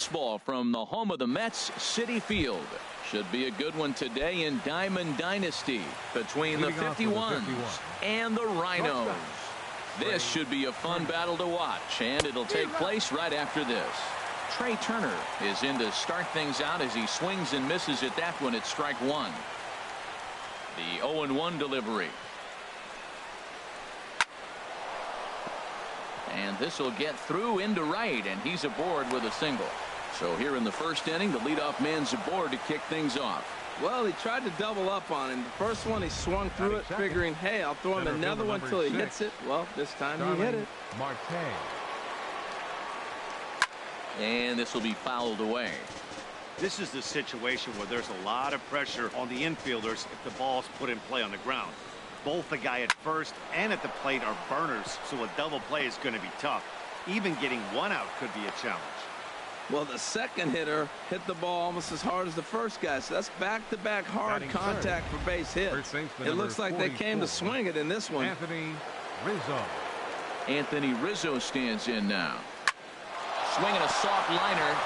baseball from the home of the Mets, Citi Field. Should be a good one today in Diamond Dynasty between the 51s and the Rhinos. This should be a fun battle to watch, and it'll take place right after this. Trey Turner is in to start things out as he swings and misses at that one at strike one. The 0-1 delivery. And this will get through into right, and he's aboard with a single. So here in the first inning, the leadoff man's aboard to kick things off. Well, he tried to double up on him. The first one, he swung through it, figuring, hey, I'll throw him another one until he hits it. Well, this time he hit it. And this will be fouled away. This is the situation where there's a lot of pressure on the infielders if the ball's put in play on the ground. Both the guy at first and at the plate are burners, so a double play is going to be tough. Even getting one out could be a challenge. Well, the second hitter hit the ball almost as hard as the first guy, so that's back-to-back hard contact for base hits. It looks like they came to swing it in this one. Anthony Rizzo stands in now. Swinging a soft liner,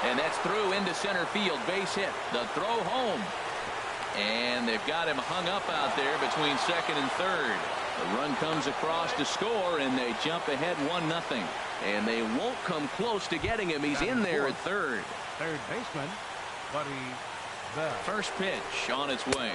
and that's through into center field. Base hit. The throw home. And they've got him hung up out there between second and third. The run comes across to score, and they jump ahead 1-0. And they won't come close to getting him. He's in there at third. Third baseman, Buddy Bell. First pitch on its way.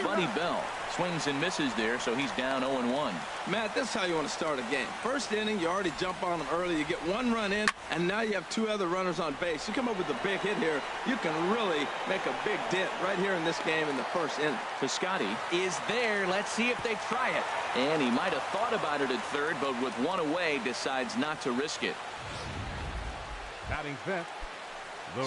Buddy Bell swings and misses there, so he's down 0-1. Matt, this is how you want to start a game. First inning, you already jump on them early. You get one run in, and now you have two other runners on base. You come up with a big hit here, you can really make a big dent right here in this game in the first inning. Piscotty is there. Let's see if they try it. And he might have thought about it at third, but with one away, decides not to risk it. Batting fifth.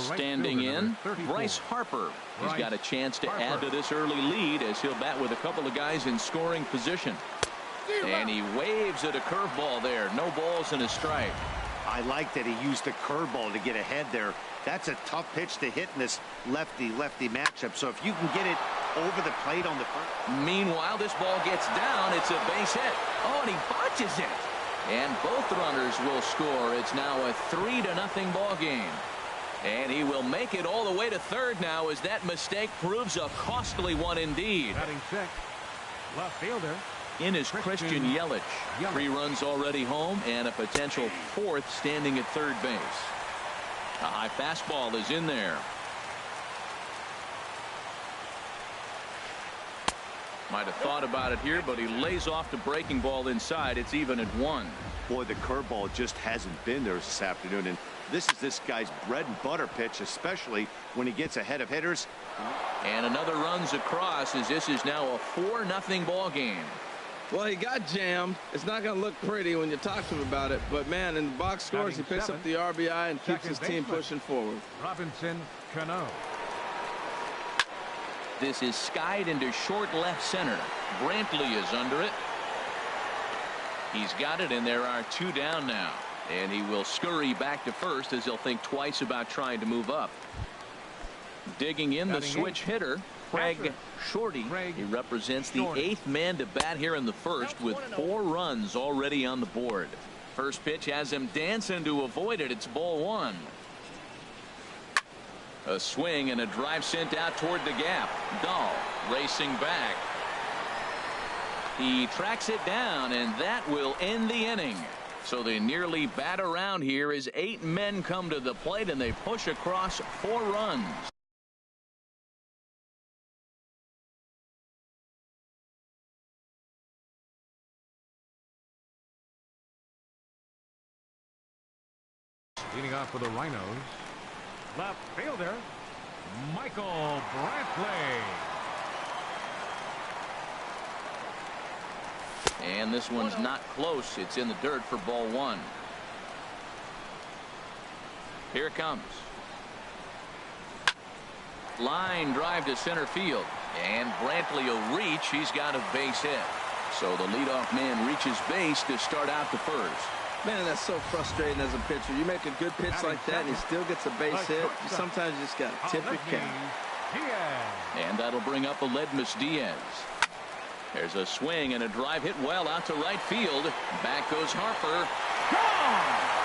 Standing in, Bryce Harper. He's got a chance to add to this early lead as he'll bat with a couple of guys in scoring position. And he waves at a curveball there. No balls and a strike. I like that he used the curveball to get ahead there. That's a tough pitch to hit in this lefty-lefty matchup. So if you can get it over the plate on the first. Meanwhile, this ball gets down. It's a base hit. Oh, and he botches it. And both runners will score. It's now a 3-0 ball game. And he will make it all the way to third now as that mistake proves a costly one indeed. Batting sixth, left fielder. In is Christian Yelich. 3 runs already home and a potential 4th standing at third base. A high fastball is in there. Might have thought about it here, but he lays off the breaking ball inside. It's even at 1. Boy, the curveball just hasn't been there this afternoon, and this is this guy's bread and butter pitch, especially when he gets ahead of hitters. And another runs across as this is now a 4-0 ball game. Well, he got jammed. It's not going to look pretty when you talk to him about it, but man, in the box scores, he picks up the RBI and keeps his team pushing forward. Robinson Cano. This is skied into short left center. Brantley is under it. He's got it, and there are 2 down now. And he will scurry back to first as he'll think twice about trying to move up. Digging in the switch hitter, Craig Shorty. He represents the 8th man to bat here in the first with 4 runs already on the board. First pitch has him dancing to avoid it. It's ball 1. A swing and a drive sent out toward the gap. Dahl racing back. He tracks it down, and that will end the inning. So they nearly bat around here as 8 men come to the plate, and they push across 4 runs. Leading off for the Rhinos, left fielder Michael Brantley. And this one's not close. It's in the dirt for ball 1. Here it comes. Line drive to center field. And Brantley will reach. He's got a base hit. So the leadoff man reaches base to start out the first. Man, that's so frustrating as a pitcher. You make a good pitch like that and he still gets a base hit. Sometimes you just got to tip your cap. And that'll bring up Aledmus Diaz. There's a swing and a drive hit well out to right field. Back goes Harper. Gone!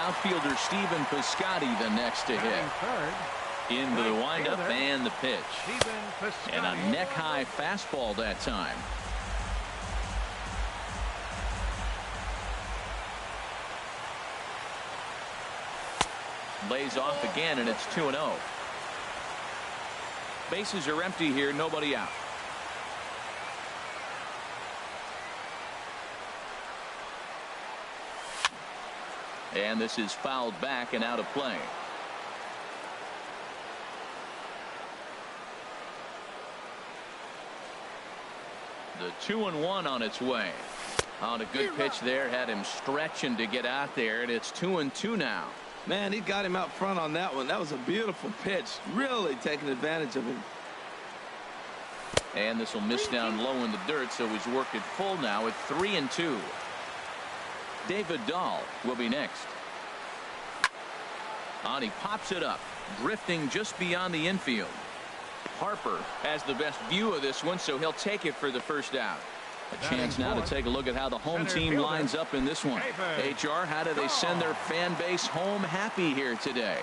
outfielder Stephen Piscotty the next to hit. Into the windup and the pitch. And a neck-high fastball that time. Lays off again, and it's 2-0. Bases are empty here, nobody out. And this is fouled back and out of play. The 2-1 on its way. On a good pitch there, had him stretching to get out there, and it's 2-2 now. Man, he got him out front on that one. That was a beautiful pitch. Really taking advantage of him. And this will miss down low in the dirt, so he's worked it full now at 3-2. David Dahl will be next. And he pops it up, drifting just beyond the infield. Harper has the best view of this one, so he'll take it for the first out. A chance now to take a look at how the home team lines up in this one. HR, how do they send their fan base home happy here today?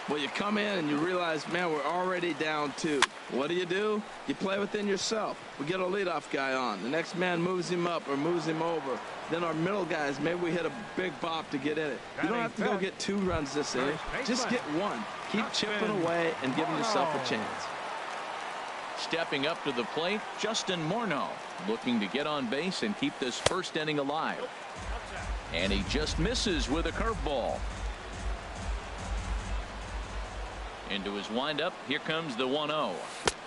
Well, you come in and you realize, man, we're already down 2. What do? You play within yourself. We get a leadoff guy on. The next man moves him up or moves him over. Then our middle guys, maybe we hit a big bop to get in it. You don't have to go get 2 runs this inning. Just get 1. Keep chipping away and giving yourself a chance. Stepping up to the plate, Justin Morneau, looking to get on base and keep this first inning alive. And he just misses with a curveball. Into his windup, here comes the 1-0.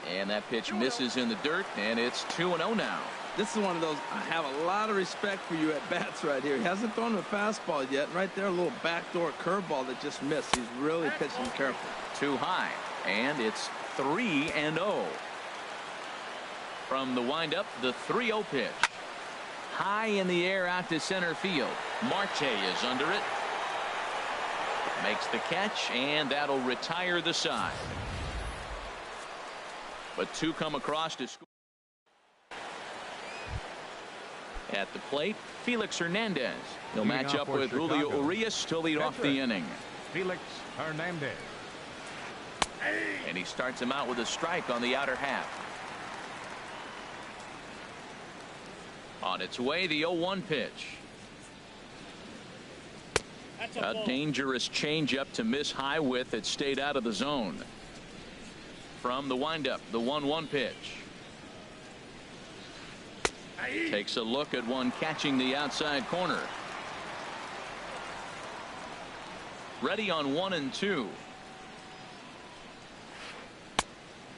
And that pitch misses in the dirt, and it's 2-0 now. This is one of those, I have a lot of respect for you at bats right here. He hasn't thrown a fastball yet. Right there, a little backdoor curveball that just missed. He's really pitching careful. Too high, and it's 3-0. From the windup, the 3-0 pitch. High in the air out to center field. Marte is under it. Makes the catch, and that'll retire the side. But 2 come across to score. At the plate, Felix Hernandez. He'll match up with Julio Urias to lead off the inning. Felix Hernandez. And he starts him out with a strike on the outer half. On its way, the 0-1 pitch. A dangerous changeup to miss high with. It stayed out of the zone. From the windup, the 1-1 pitch. Takes a look at one catching the outside corner. Ready on 1-2.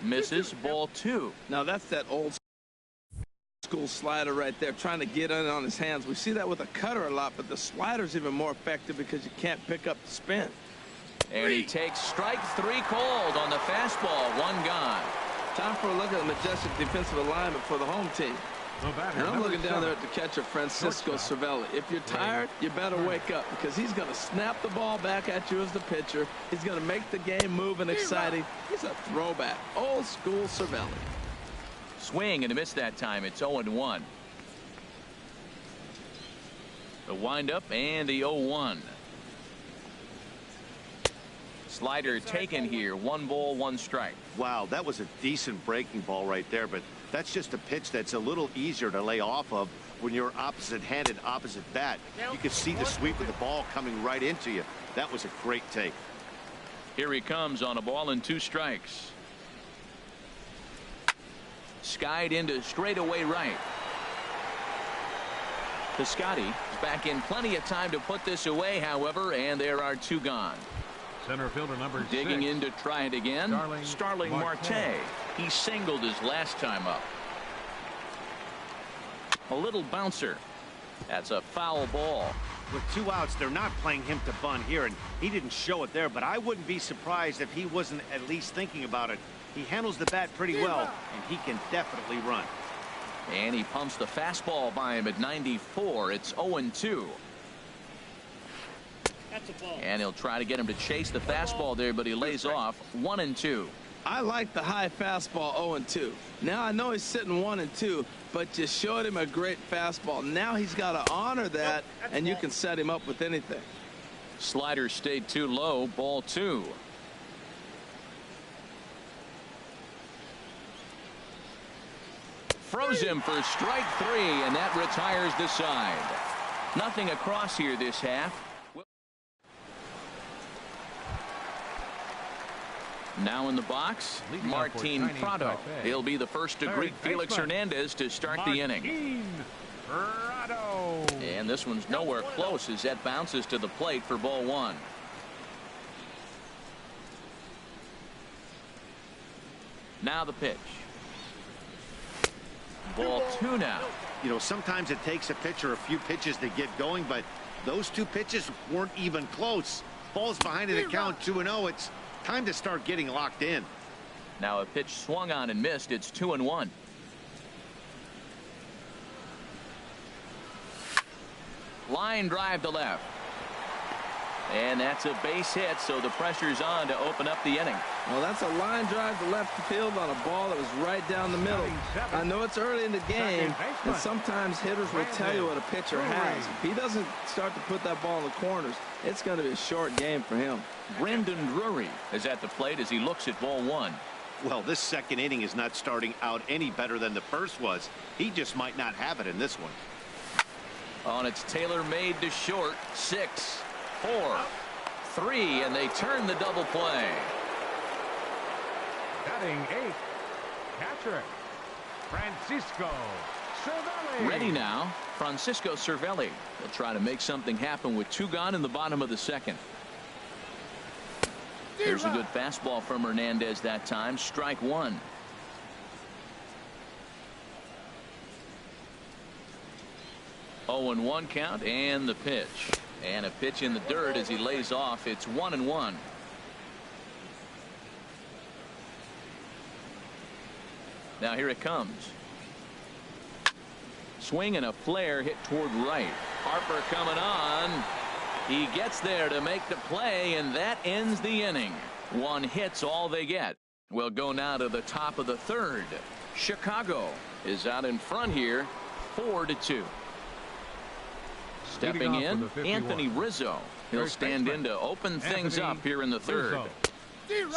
Misses, ball 2. Now that's that old school slider right there, trying to get in on his hands. We see that with a cutter a lot, but the slider's even more effective because you can't pick up the spin. And he takes strike 3 called on the fastball. 1 gone. Time for a look at the majestic defensive alignment for the home team. And I'm looking down there at the catcher, Francisco Cervelli. If you're tired, you better wake up, because he's going to snap the ball back at you as the pitcher. He's going to make the game move and exciting. He's a throwback. Old school Cervelli. Swing and a miss that time. It's 0-1. The windup and the 0-1. Slider taken here. 1 ball, 1 strike. Wow, that was a decent breaking ball right there, but that's just a pitch that's a little easier to lay off of when you're opposite-handed, opposite bat. You could see the sweep of the ball coming right into you. That was a great take. Here he comes on a ball and 2 strikes. Skied into straightaway right. Piscotty is back in plenty of time to put this away, however, and there are 2 gone. Center fielder number 6. Digging in to try it again. Starling Marte. He singled his last time up. A little bouncer. That's a foul ball. With 2 outs, they're not playing him to bunt here, and he didn't show it there, but I wouldn't be surprised if he wasn't at least thinking about it. He handles the bat pretty well, and he can definitely run. And he pumps the fastball by him at 94. It's 0-2. And he'll try to get him to chase the fastball there, but he lays off. 1-2. I like the high fastball 0-2. Now I know he's sitting 1-2, but you showed him a great fastball. Now he's got to honor that, and you can set him up with anything. Slider stayed too low. Ball 2. Froze him for strike 3, and that retires the side. Nothing across here this half. Now in the box, Martin Prado. He'll be the first to greet Felix Hernandez to start the inning. Prado. And this one's nowhere close as that bounces to the plate for ball 1. Now the pitch. Ball 2 now. You know, sometimes it takes a pitcher a few pitches to get going, but those 2 pitches weren't even close. Ball's behind in the count 2-0. It's time to start getting locked in. Now a pitch swung on and missed. It's 2-1. Line drive to left. And that's a base hit, so the pressure's on to open up the inning. Well, that's a line drive to left field on a ball that was right down the middle. I know it's early in the game, and sometimes hitters will tell you what a pitcher has. If he doesn't start to put that ball in the corners, it's going to be a short game for him. Brendan Drury is at the plate as he looks at ball 1. Well, this second inning is not starting out any better than the first was. He just might not have it in this one. On its tailor-made to short. 6, 4, 3, and they turn the double play. Batting 8. Catcher Francisco Cervelli. Ready now, Francisco Cervelli. He'll try to make something happen with 2 gone in the bottom of the second. There's a good fastball from Hernandez that time. Strike 1. Oh, and 1 count, and the pitch. And a pitch in the dirt as he lays off. It's 1-1. Now here it comes. Swing and a flare hit toward right. Harper coming on. He gets there to make the play, and that ends the inning. 1 hit's all they get. We'll go now to the top of the 3rd. Chicago is out in front here, 4-2. Stepping in, Anthony Rizzo. He'll stand in to open things up here in the 3rd.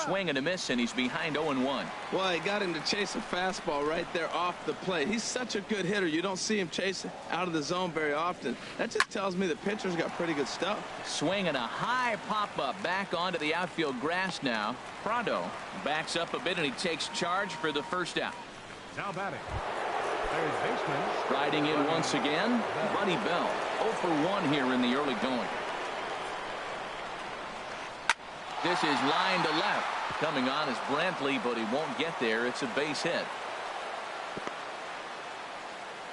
Swing and a miss, and he's behind 0-1. Well, he got him to chase a fastball right there off the plate. He's such a good hitter. You don't see him chase out of the zone very often. That just tells me the pitcher's got pretty good stuff. Swing and a high pop-up back onto the outfield grass now. Prado backs up a bit, and he takes charge for the first out. Now batting. Third baseman. Riding in once again, Buddy Bell. 0 for 1 here in the early going. This is line to left. Coming on is Brantley, but he won't get there. It's a base hit.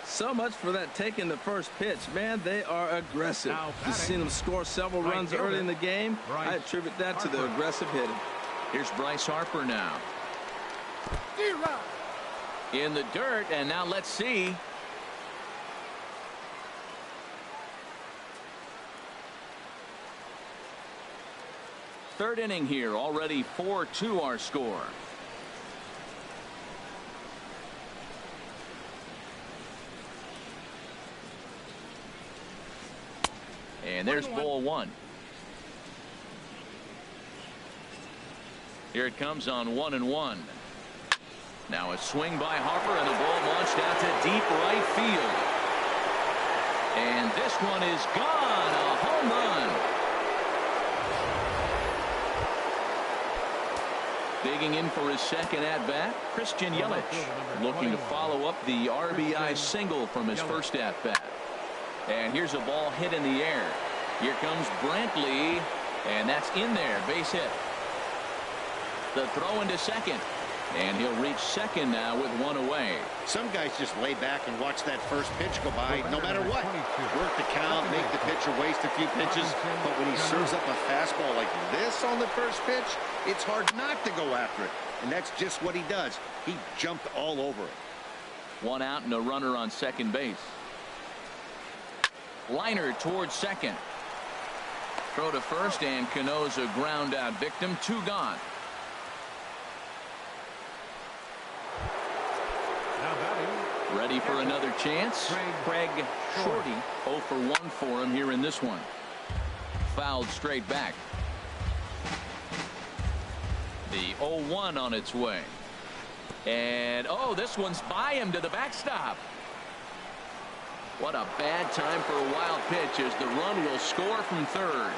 So much for that taking the first pitch. Man, they are aggressive. You've seen them score several runs early in the game. I attribute that to the aggressive hitting. Here's Bryce Harper now. In the dirt, and now let's see. Third inning here, already 4-2 our score. And there's ball 1. Here it comes on 1-1. Now a swing by Harper, and the ball launched out to deep right field. And this one is gone. A home run. Digging in for his second at-bat, Christian Yelich, looking to follow up the RBI single from his first at-bat. And here's a ball hit in the air. Here comes Brantley, and that's in there, base hit. The throw into second, and he'll reach second now with 1 away. Some guys just lay back and watch that first pitch go by no matter what. Work the count, make the pitcher waste a few pitches, but when he serves up a fastball like this on the first pitch, it's hard not to go after it. And that's just what he does. He jumped all over it. 1 out and a runner on second base. Liner towards second. Throw to first, and Cano's a ground out victim. 2 gone. Ready for another chance. Craig Shorty. 0 for 1 for him here in this one. fouled straight back. The 0-1 on its way. And, oh, this one's by him to the backstop. What a bad time for a wild pitch as the run will score from third.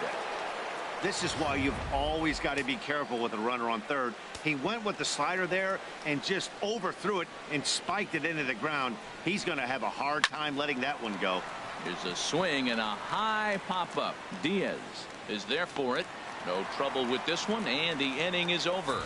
This is why you've always got to be careful with a runner on third. He went with the slider there and just overthrew it and spiked it into the ground. He's going to have a hard time letting that one go. Here's a swing and a high pop-up. Diaz is there for it. No trouble with this one, and the inning is over.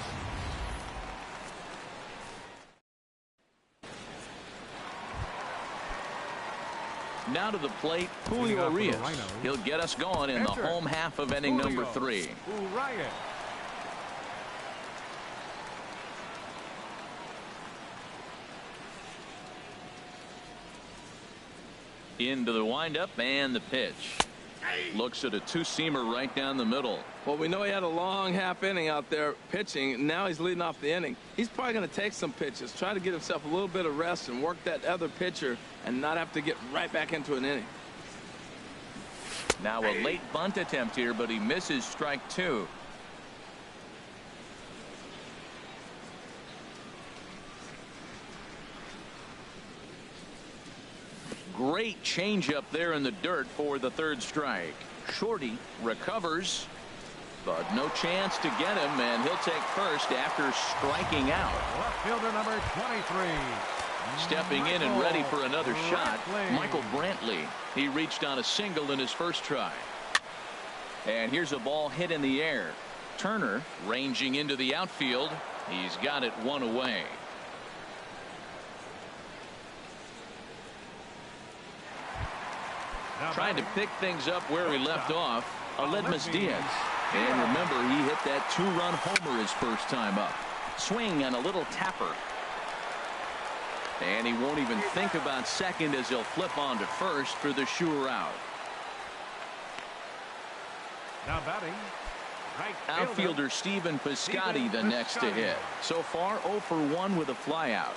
Now to the plate, Julio Urias. He'll get us going in the home half of inning number 3. Urias. Into the windup and the pitch. Looks at a two-seamer right down the middle. Well, we know he had a long half inning out there pitching. Now he's leading off the inning. He's probably going to take some pitches, try to get himself a little bit of rest and work that other pitcher and not have to get right back into an inning. Now a late bunt attempt here, but he misses strike 2. Great changeup there in the dirt for the third strike. Shorty recovers, but no chance to get him, and he'll take first after striking out. Left fielder number 23. Stepping in and ready for another shot, Michael Brantley. He reached on a single in his first try. And here's a ball hit in the air. Turner ranging into the outfield. He's got it one away. Trying to pick things up where he left off, Aledmus Diaz. And remember, he hit that 2-run homer his first time up. Swing and a little tapper. And he won't even think about second as he'll flip on to first for the sure out. Now batting, right Outfielder Stephen Piscotty the next to hit. So far 0 for 1 with a flyout.